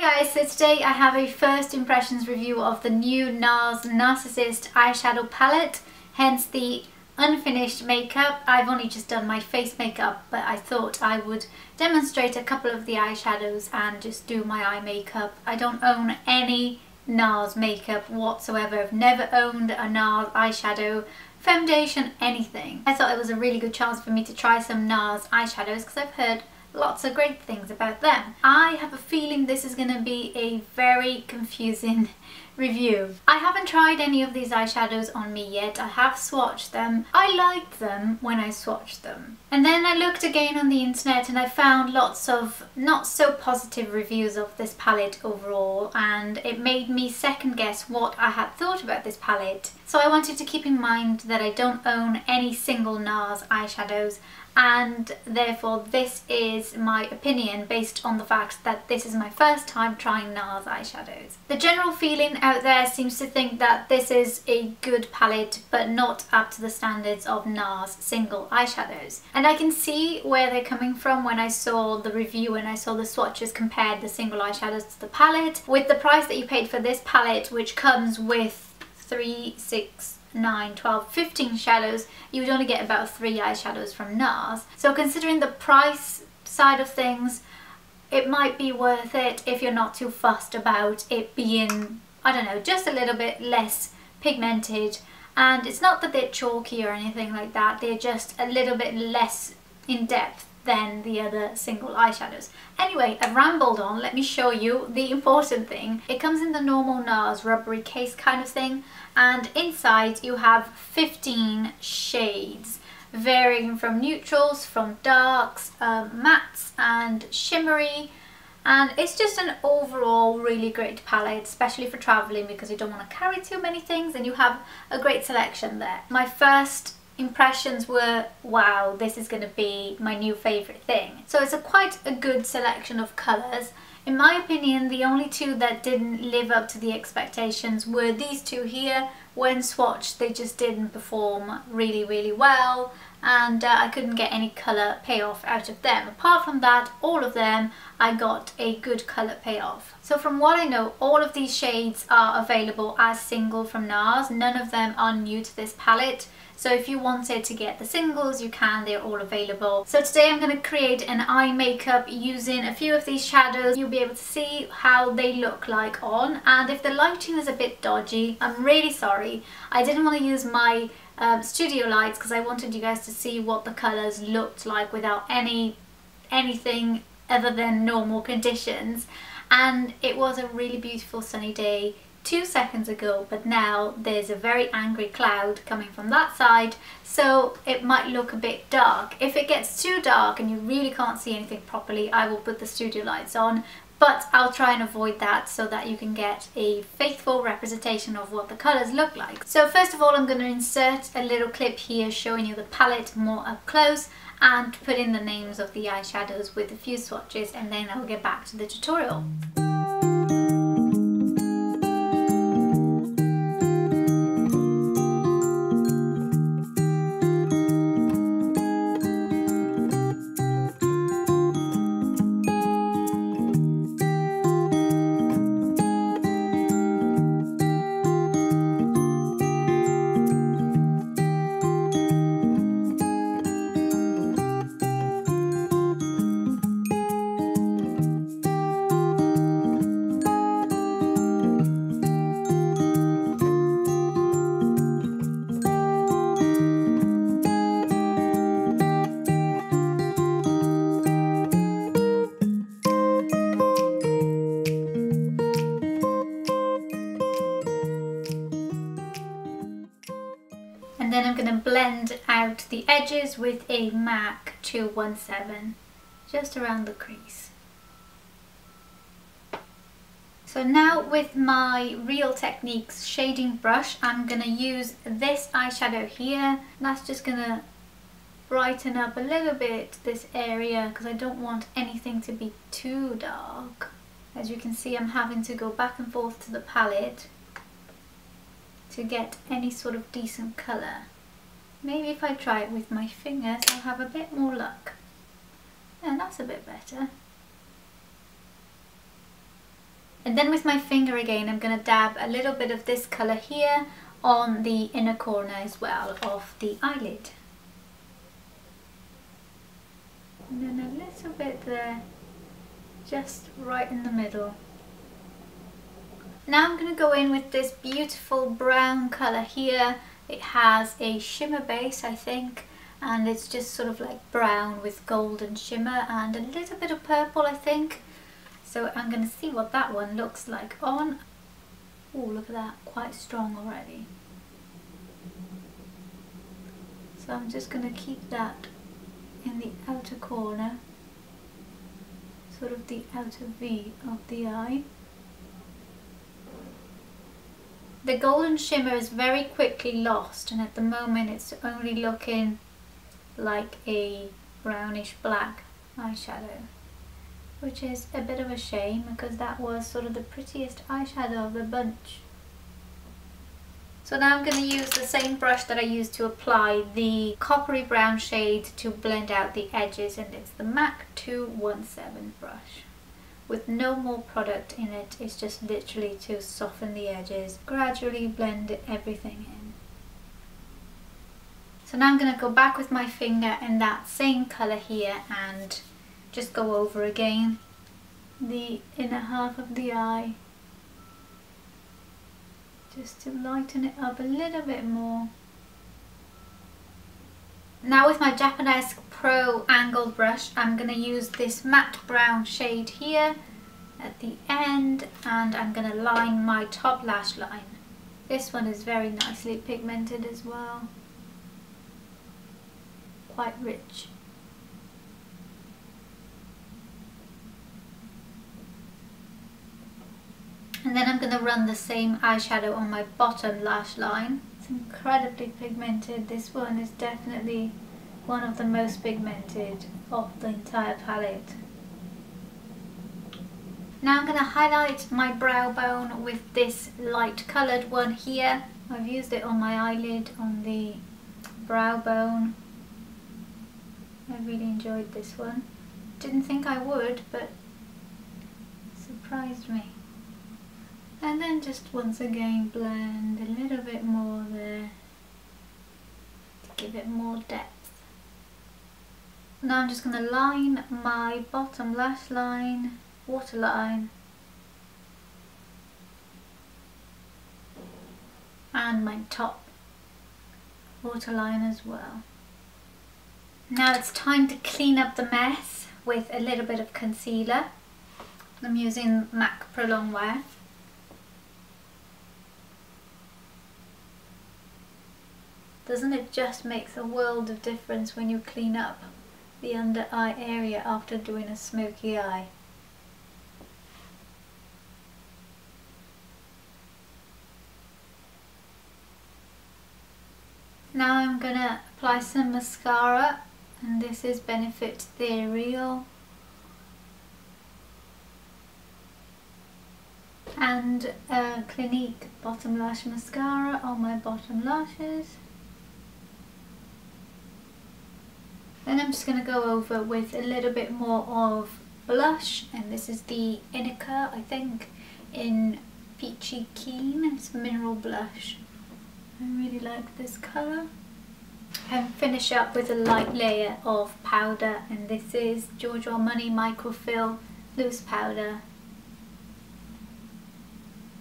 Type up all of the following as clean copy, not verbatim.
Hi guys, so today I have a first impressions review of the new Nars NARSissist Eyeshadow Palette, hence the unfinished makeup. I've only just done my face makeup, but I thought I would demonstrate a couple of the eyeshadows and just do my eye makeup. I don't own any Nars makeup whatsoever. I've never owned a Nars eyeshadow, foundation, anything. I thought it was a really good chance for me to try some Nars eyeshadows because I've heard lots of great things about them. I have a feeling this is going to be a very confusing review. I haven't tried any of these eyeshadows on me yet. I have swatched them. I liked them when I swatched them. And then I looked again on the internet and I found lots of not so positive reviews of this palette overall, and it made me second guess what I had thought about this palette. So I wanted to keep in mind that I don't own any single Nars eyeshadows, and therefore this is my opinion based on the fact that this is my first time trying Nars eyeshadows. The general feeling out there seems to think that this is a good palette but not up to the standards of Nars single eyeshadows. And I can see where they're coming from when I saw the review and I saw the swatches compared the single eyeshadows to the palette. With the price that you paid for this palette, which comes with 3, 6, 9, 12, 15 shadows, you would only get about 3 eyeshadows from Nars. So considering the price side of things, it might be worth it if you're not too fussed about it being, I don't know, just a little bit less pigmented. And it's not that they're chalky or anything like that, they're just a little bit less in depth than the other single eyeshadows. Anyway, I've rambled on. Let me show you the important thing. It comes in the normal Nars rubbery case kind of thing, and inside you have 15 shades varying from neutrals, from darks, mattes and shimmery, and it's just an overall really great palette, especially for traveling because you don't want to carry too many things and you have a great selection there. My first impressions were, wow, this is going to be my new favourite thing. So it's quite a good selection of colours. In my opinion, the only two that didn't live up to the expectations were these two here. When swatched, they just didn't perform really well, and I couldn't get any colour payoff out of them. Apart from that, all of them I got a good colour payoff. So from what I know, all of these shades are available as single from Nars. None of them are new to this palette. So if you wanted to get the singles, you can, they're all available. So today I'm going to create an eye makeup using a few of these shadows. You'll be able to see how they look like on, and if the lighting is a bit dodgy, I'm really sorry. I didn't want to use my studio lights because I wanted you guys to see what the colours looked like without anything other than normal conditions. And it was a really beautiful sunny day 2 seconds ago, but now there's a very angry cloud coming from that side, so it might look a bit dark. If it gets too dark and you really can't see anything properly, I will put the studio lights on, but I'll try and avoid that so that you can get a faithful representation of what the colours look like. So first of all, I'm going to insert a little clip here showing you the palette more up close and put in the names of the eyeshadows with a few swatches, and then I'll get back to the tutorial. And then I'm going to blend out the edges with a MAC 217 just around the crease. So now with my Real Techniques shading brush, I'm going to use this eyeshadow here. That's just going to brighten up a little bit this area because I don't want anything to be too dark. As you can see, I'm having to go back and forth to the palette to get any sort of decent colour. Maybe if I try it with my fingers, I'll have a bit more luck. And that's a bit better. And then with my finger again, I'm going to dab a little bit of this colour here on the inner corner as well of the eyelid. And then a little bit there, just right in the middle. Now I'm going to go in with this beautiful brown colour here. It has a shimmer base, I think, and it's just sort of like brown with golden shimmer and a little bit of purple, I think. So I'm going to see what that one looks like on. Oh, look at that, quite strong already. So I'm just going to keep that in the outer corner, sort of the outer V of the eye. The golden shimmer is very quickly lost, and at the moment it's only looking like a brownish black eyeshadow, which is a bit of a shame because that was sort of the prettiest eyeshadow of the bunch. So now I'm going to use the same brush that I used to apply the coppery brown shade to blend out the edges, and it's the MAC 217 brush. With no more product in it, it's just literally to soften the edges, gradually blend everything in. So now I'm going to go back with my finger in that same colour here and just go over again the inner half of the eye, just to lighten it up a little bit more. Now with my Japanese Pro angled brush, I'm going to use this matte brown shade here at the end, and I'm going to line my top lash line. This one is very nicely pigmented as well, quite rich. And then I'm going to run the same eyeshadow on my bottom lash line. It's incredibly pigmented. This one is definitely one of the most pigmented of the entire palette. Now I'm going to highlight my brow bone with this light coloured one here. I've used it on my eyelid, on the brow bone. I really enjoyed this one. Didn't think I would, but it surprised me. And then just once again blend a little bit more there to give it more depth. Now I'm just going to line my bottom lash line, waterline, and my top waterline as well. Now it's time to clean up the mess with a little bit of concealer. I'm using MAC Pro Longwear. Doesn't it just make a world of difference when you clean up the under eye area after doing a smoky eye? Now I'm going to apply some mascara, and this is Benefit Ethereal. And a Clinique bottom lash mascara on my bottom lashes. Then I'm just going to go over with a little bit more of blush, and this is the Inica, I think, in Peachy Keen. It's mineral blush. I really like this colour. And finish up with a light layer of powder, and this is Giorgio Armani Microfill Loose Powder.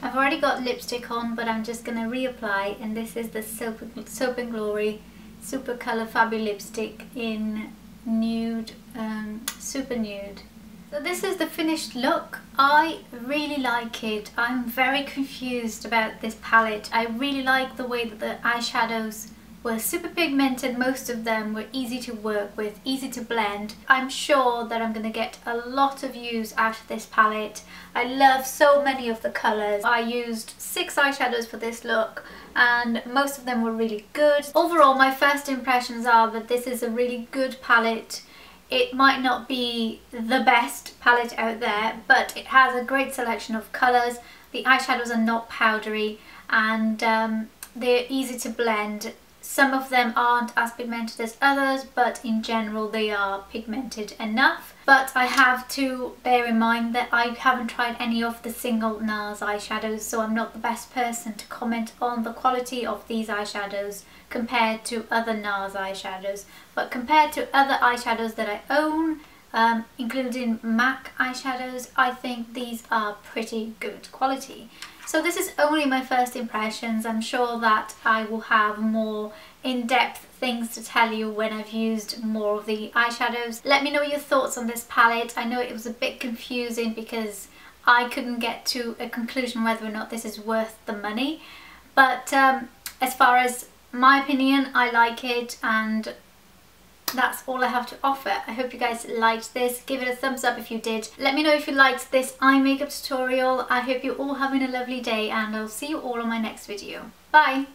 I've already got lipstick on, but I'm just going to reapply, and this is the Soap and Glory Super Colour Fabu lipstick in nude, super nude. So this is the finished look. I really like it. I'm very confused about this palette. I really like the way that the eyeshadows were super pigmented. Most of them were easy to work with, easy to blend. I'm sure that I'm going to get a lot of use out of this palette. I love so many of the colours. I used 6 eyeshadows for this look, and most of them were really good. Overall, my first impressions are that this is a really good palette. It might not be the best palette out there, but it has a great selection of colours. The eyeshadows are not powdery, and they're easy to blend. Some of them aren't as pigmented as others, but in general they are pigmented enough. But I have to bear in mind that I haven't tried any of the single NARS eyeshadows, so I'm not the best person to comment on the quality of these eyeshadows compared to other NARS eyeshadows. But compared to other eyeshadows that I own, including MAC eyeshadows, I think these are pretty good quality. So this is only my first impressions. I'm sure that I will have more in-depth things to tell you when I've used more of the eyeshadows. Let me know your thoughts on this palette. I know it was a bit confusing because I couldn't get to a conclusion whether or not this is worth the money. But as far as my opinion, I like it, and that's all I have to offer. I hope you guys liked this. Give it a thumbs up if you did. Let me know if you liked this eye makeup tutorial. I hope you're all having a lovely day, and I'll see you all on my next video. Bye!